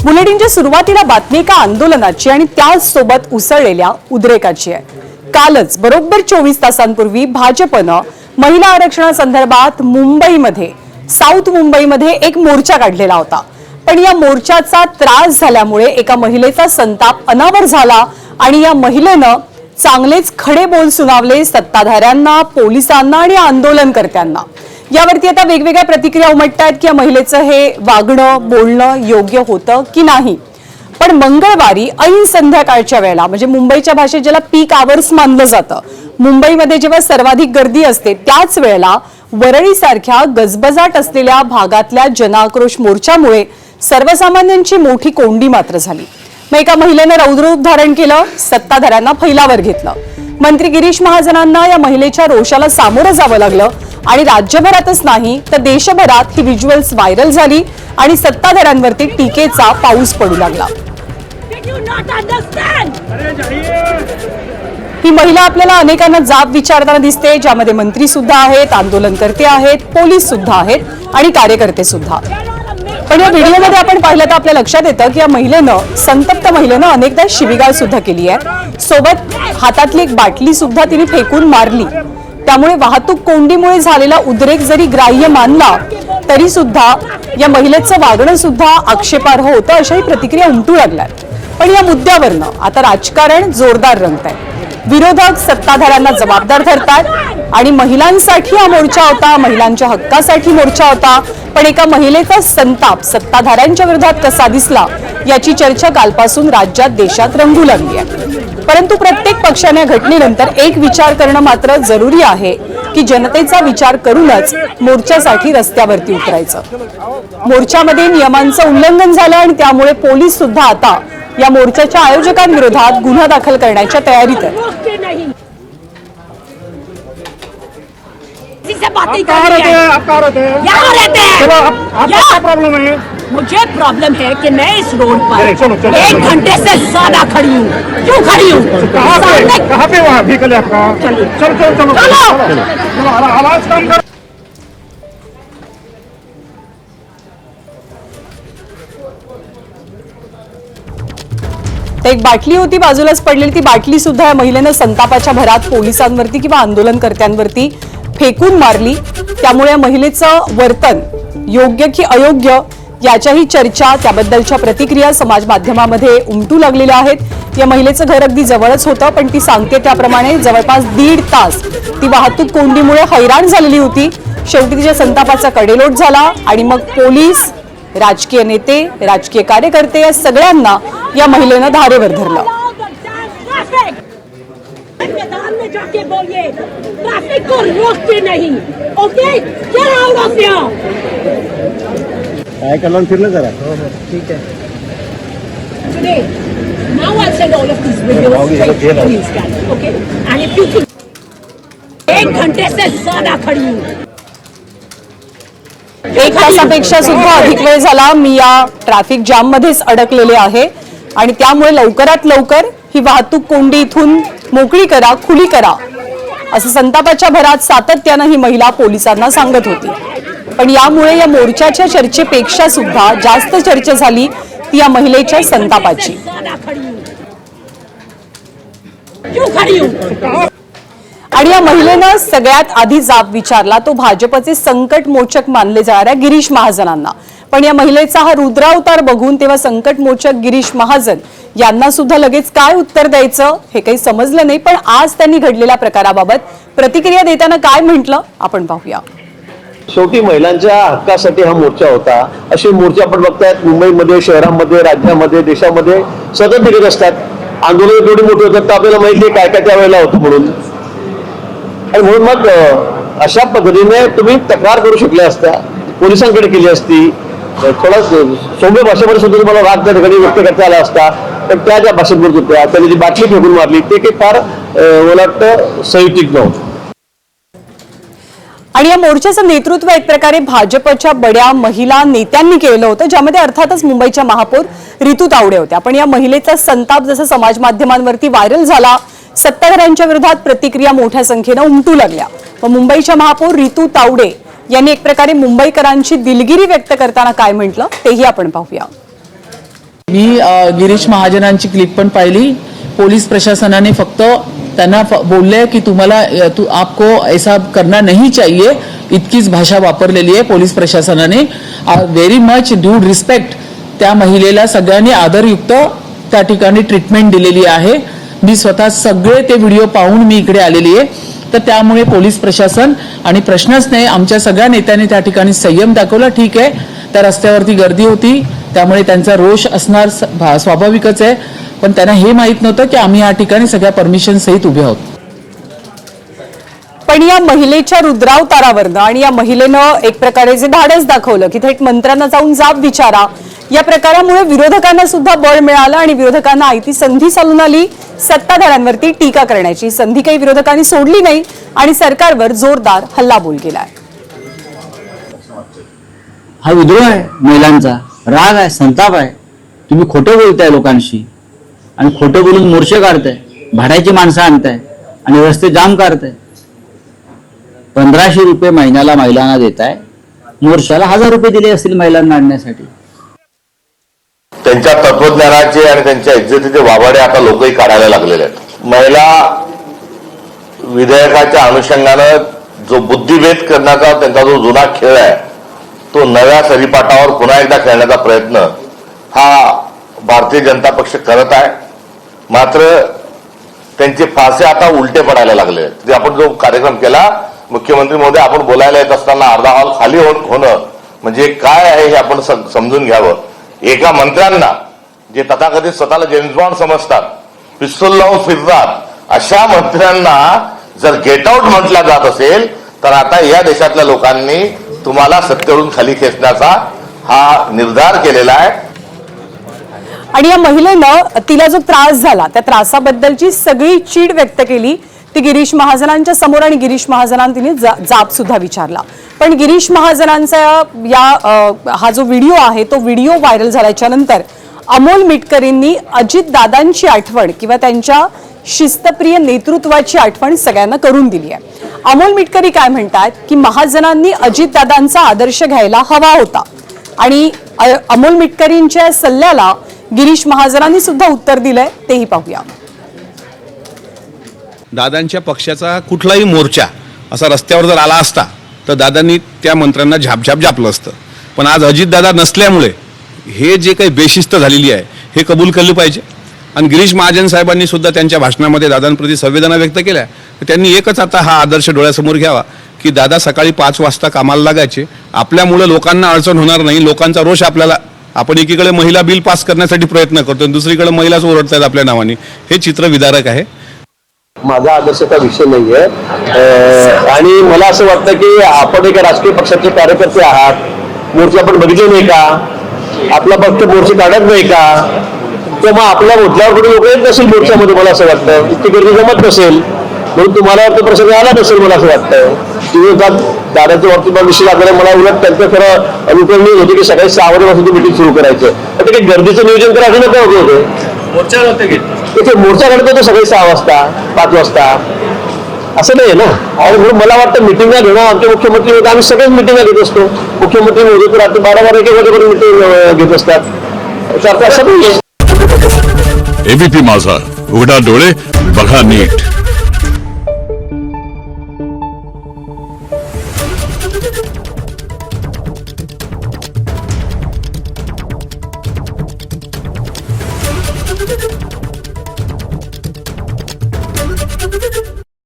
बुलेटिनच्या सुरुवातीला बातमी एका आंदोलनाची आणि त्याचसोबत उसळलेल्या उद्रेकाची आहे। कालच बरोबर 24 तासांपूर्वी भाजपनं महिला आरक्षणासंदर्भात मुंबईमध्ये साऊथ मुंबईमध्ये एक मोर्चा काढलेला होता। पण या मोर्चाचा त्रास झाल्यामुळे एका महिलेचा संताप अनावर झाला आणि या महिलेनं चांगलेच खडे बोल सुनावले सत्ताधाऱ्यांना, पोलिसांना आणि आंदोलनकर्त्यांना। यावरती आता वेगवेगळ्या प्रतिक्रिया उमटतात की या महिलेचं हे वागणं बोलणं योग्य होतं की नाही। पण मंगळवारी ऐन संध्याकाळच्या वेळेला म्हणजे मुंबईच्या भाषेत ज्याला पीक आवर्स मानलं जातं, मुंबईमध्ये जेव्हा सर्वाधिक गर्दी असते त्याच वेळेला वरळीसारख्या गजबजाट असलेल्या भागातल्या जनाक्रोश मोर्चामुळे सर्वसामान्यांची मोठी कोंडी मात्र झाली। मग एका महिलेने रौद्ररूप धारण केलं, सत्ताधाऱ्यांना फैलावर घेतलं। मंत्री गिरीश महाजनांना या महिलेच्या रोषाला सामोरं जावं लागलं आणि राज्यभरातच नाही तर देशभरात ही व्हिज्युअल्स व्हायरल झाली आणि सत्ताधाऱ्यांवरती टीकेचा पाऊस पडू लागला। ही महिला आपल्याला अनेकांना जाब विचारताना दिसते, ज्यामध्ये मंत्री सुद्धा आहेत, आंदोलनकर्ते आहेत, पोलीस सुद्धा आहेत आणि कार्यकर्ते सुद्धा। पण या व्हिडिओमध्ये आपण पाहिलं तर आपल्या लक्षात येतं की या महिलेनं संतप्त महिलेनं अनेकदा शिवीगाळ सुद्धा केली आहे। सोबत हातातली एक बाटली सुद्धा तिने फेकून मारली। त्यामुळे वाहतूक कोंडीमुळे झालेला उद्रेक जरी ग्राह्य मानला तरी सुद्धा या महिलेचं वागणं सुद्धा आक्षेपार्ह होतं, अशाही प्रतिक्रिया उमटू लागल्यात। पण या मुद्द्यावरनं आता राजकारण जोरदार रंगतंय। विरोधक सत्ताधाऱ्यांना जबाबदार धरतात आणि महिलांसाठी हा मोर्चा होता, महिलांच्या हक्कासाठी मोर्चा होता। पण एका महिलेचा संताप सत्ताधाऱ्यांच्या विरोधात कसा दिसला याची चर्चा कालपासून राज्यात देशात रंगू लागली आहे। परंतु प्रत्येक पक्षाने या घटनेनंतर एक विचार करणं मात्र जरुरी आहे की जनतेचा विचार करूनच मोर्चासाठी रस्त्यावरती उतरायचं। मोर्चामध्ये नियमांचं उल्लंघन झालं आणि त्यामुळे पोलीस सुद्धा आता या मोर्चाच्या आयोजकांविरोधात गुन्हा दाखल करण्याच्या तयारीत आहेत। क्या प्रॉब्लम है? मुझे प्रॉब्लम है कि मैं इस रोड पर 1 घंटे से ज्यादा खड़ी हूँ। क्यों खड़ी हूँ? कहाँ पे वहाँ व्हीकल है आपका? चलो चलो चलो चलो आवाज कम कर। एक बाटली होती बाजूलाच पडलेली, ती बाटली सुद्धा या महिलेनं संतापाच्या भरात पोलिसांवरती किंवा आंदोलनकर्त्यांवरती फेकून मारली। त्यामुळे या महिलेचं वर्तन योग्य की अयोग्य याच्याही चर्चा, त्याबद्दलच्या प्रतिक्रिया समाज माध्यमामध्ये उमटू लागलेल्या आहेत। या महिलेचं घर अगदी जवळच होतं, पण ती सांगते त्याप्रमाणे जवळपास 1.5 तास ती वाहतूक कोंडीमुळे हैराण झालेली होती। शेवटी तिच्या संतापाचा कडेलोट झाला आणि मग पोलीस, राजकीय नेते, राजकीय कार्यकर्ते या सगळ्यांना या महिलेनं धारेवर धरलं। मैदान में जाके बोलिए, ट्रैफिक को रोकते नहीं, okay? Get out of here. काय कलर फिरलं जरा? ठीक है। Today, now I'll send all of these videos straight to the news channel, okay? And if you think 1 घंटे से ज्यादा खड़ी हूँ। 1 तासापेक्षा सुद्धा अधिक वेळ झाला मी या ट्रॅफिक जाम मध्येच अडकलेले आहे आणि त्यामुळे लवकरात लवकर ही वाहतूक कोंडी इथून मोकळी करा, खुली करा असं संतापाच्या भरात सातत्यानं ही महिला पोलिसांना सांगत होती। पण यामुळे या मोर्चाच्या चर्चेपेक्षा सुद्धा जास्त चर्चा झाली ती या महिलेच्या संतापाची। आणि या महिलेनं सगळ्यात आधी जाब विचारला तो भाजपचे संकटमोचक मानले जाणाऱ्या गिरीश महाजनांना। पण या महिलेचा हा रुद्रावतार बघून तेव्हा संकटमोचक गिरीश महाजन यांना सुद्धा लगेच काय उत्तर द्यायचं हे काही समजलं नाही। पण आज त्यांनी घडलेल्या प्रकाराबाबत प्रतिक्रिया देताना काय म्हटलं आपण पाहूया। शेवटी महिलांच्या हक्कासाठी हा मोर्चा होता। असे मोर्चा आपण बघतायत मुंबईमध्ये, शहरांमध्ये, राज्यामध्ये, देशामध्ये सतत निघत असतात। आंदोलन एवढी मोठी होतात तर आपल्याला माहिती आहे काय काय त्यावेळेला होतं म्हणून। आणि म्हणून मग अशा पद्धतीने तुम्ही तक्रार करू शकल्या असत्या, पोलिसांकडे केली असती, थोडा सौम्य भाषेमध्ये सुद्धा तुम्हाला राग त्या ठिकाणी व्यक्त करता आला असता। पण त्या ज्या भाषेत बोलत होत्या, त्यांनी जी बाटली फेकून मारली ते काही फार मला वाटतं संयुक्तिक नव्हतं। आणि या मोर्चाचं नेतृत्व एक प्रकारे भाजपच्या बड्या महिला नेत्यांनी केलं होतं, ज्यामध्ये अर्थातच मुंबईच्या महापौर रितू तावडे होत्या। पण या महिलेचा संताप जसा समाज माध्यमांवरती व्हायरल झाला, सत्ताधाऱ्यांच्या विरोधात प्रतिक्रिया मोठ्या संख्येनं उमटू लागल्या। व मुंबईच्या महापौर रितू तावडे यांनी एक प्रकारे मुंबईकरांची दिलगिरी व्यक्त करताना काय म्हटलं तेही आपण पाहूया। मी गिरीश महाजनांची क्लिप पण पाहिली. पोलीस प्रशासनाने फक्त त्यांना बोलले की तुम्हाला आपको ऐसा करना नहीं चाहिए इतकीच भाषा वापरलेली आहे पोलीस प्रशासनाने. व्हेरी मच ड्यू रिस्पेक्ट त्या महिलेला सगळ्यांनी आदरयुक्त त्या ठिकाणी ट्रीटमेंट दिलेली आहे. मी स्वतः सगळे ते व्हिडिओ पाहून मी इकडे आलेली आहे. तर त्यामुळे पोलीस प्रशासन आणि प्रश्नच नाही, आमच्या सगळ्या नेत्यांनी त्या ठिकाणी संयम दाखवला. ठीक आहे, त्या रस्त्यावरती गर्दी होती त्यामुळे त्यांचा रोष असणार स्वाभाविकच आहे, पण त्यांना हे माहित नव्हतं की आम्ही या ठिकाणी सगळ्या परमिशन सहित उभे आहोत. पण या महिलेच्या रुद्रावतारावरनं आणि या महिलेनं एक प्रकारे जे धाडस दाखवलं की थेट मंत्र्यांना जाऊन जाब विचारा, या प्रकारामुळे विरोधकांना सुद्धा बळ मिळालं आणि विरोधकांना आयती संधी चालून आली सत्ताधाऱ्यांवरती टीका करण्याची. संधी काही विरोधकांनी सोडली नाही आणि सरकारवर जोरदार हल्लाबोल केलाय. हा विद्रोह आहे, महिलांचा राग आहे, संताप आहे. तुम्ही खोटं बोलताय लोकांशी आणि खोटं बोलून मोर्चे काढताय, भाड्याची माणसं आणताय आणि रस्ते जाम करताय. 1500 रुपये महिन्याला महिलांना देताय, मोर्चाला 1000 रुपये दिले असतील महिलांना आणण्यासाठी. त्यांच्या तत्वज्ञानाचे आणि त्यांच्या इज्जतीचे वावाडे आता लोकही काढायला लागलेले आहेत. महिला विधेयकाच्या अनुषंगानं जो बुद्धिभेद करण्याचा त्यांचा जो जुना खेळ आहे तो नव्या सरीपाटावर पुन्हा एकदा खेळण्याचा प्रयत्न हा भारतीय जनता पक्ष करत आहे. मात्र त्यांचे फासे आता उलटे पडायला लागले आहेत. आपण जो कार्यक्रम केला मुख्यमंत्री महोदय, आपण बोलायला येत असताना अर्धा हॉल खाली होणं म्हणजे काय आहे हे आपण समजून घ्यावं. एका मंत्र्यांना जे तथाकथित स्वतःला जेम्स बॉन्ड समजतात, पिस्तूल लावून फिरतात, अशा मंत्र्यांना जर गेट आउट म्हटलं जात असेल तर आता या देशातल्या लोकांनी तुम्हाला सत्तेवरून खाली खेचण्याचा हा निर्धार केलेला आहे. आणि या महिलेनं तिला जो त्रास झाला त्या त्रासाबद्दलची सगळी चीड व्यक्त केली ती गिरीश महाजनांच्या समोर आणि गिरीश महाजनांनी तिने जाब सुद्धा विचारला. पण गिरीश महाजनांचा हा जो व्हिडिओ आहे तो व्हिडिओ व्हायरल झाल्याच्या नंतर अमोल मिटकरींनी अजितदादांची आठवण किंवा त्यांच्या शिस्तप्रिय नेतृत्वाची आठवण सगळ्यांना करून दिली आहे. अमोल मिटकरी काय म्हणतात की महाजनांनी अजितदादांचा आदर्श घ्यायला हवा होता आणि अमोल मिटकरींच्या सल्ल्याला गिरीश महाजनांनी सुद्धा उत्तर दिलंय, तेही पाहूया. दादांच्या पक्षाचा कुठलाही मोर्चा असा रस्त्यावर जर आला असता तर दादांनी त्या मंत्र्यांना झापलं असतं. पण आज अजितदादा नसल्यामुळे हे जे काही बेशिस्त झालेली आहे हे कबूल केलं पाहिजे. आणि गिरीश महाजन साहेबांनी सुद्धा त्यांच्या भाषणामध्ये दादांप्रती संवेदना व्यक्त केल्या. त्यांनी एकच आता हा आदर्श डोळ्यासमोर घ्यावा की दादा सकाळी 5 वाजता कामाला लागायचे. आपल्यामुळे लोकांना अडचण होणार नाही, लोकांचा रोष आपल्याला, आपण एकीकडे महिला बिल पास करण्यासाठी प्रयत्न करतो आणि दुसरीकडे महिलाच ओरडतायत आपल्या नावाने, हे चित्र विदारक आहे. माझा आदर्शचा विषय नाहीये आणि मला असं वाटतं की आपण एका राजकीय पक्षाचे कार्यकर्ते आहात. मोर्चे आपण बघितले नाही का? आपला पक्ष मोर्चे काढत नाही का? तर मग आपल्या मोठ्यावर कुठे लोक येत नसेल मोर्चामध्ये, मला असं वाटतं. इतकी गर्दी जमत नसेल म्हणून तुम्हाला तो प्रसंग आला नसेल, मला असं वाटतं. तुम्ही दादाच्या बाबतीत विषय लागला, मला उलट त्यांचं खरं अनुकरणीय होते की सकाळी 6 वाजेपासून मिटिंग सुरू करायचं. तर ते काही गर्दीचं नियोजन करा असं नको होतं. मोर्चा काढतो तो सकाळी 6 वाजता 5 वाजता असं नाही ना. आणि म्हणून मला वाटतं मिटिंगा घेणं आमचे मुख्यमंत्री होते, आम्ही सगळेच मिटिंगा घेत असतो. मुख्यमंत्री मोदी तर रात्री 12 1 वाजेपर्यंत मिटिंग घेत असतात. असं नाही. एबीपी माझा, उघडा डोळे बघा नीट.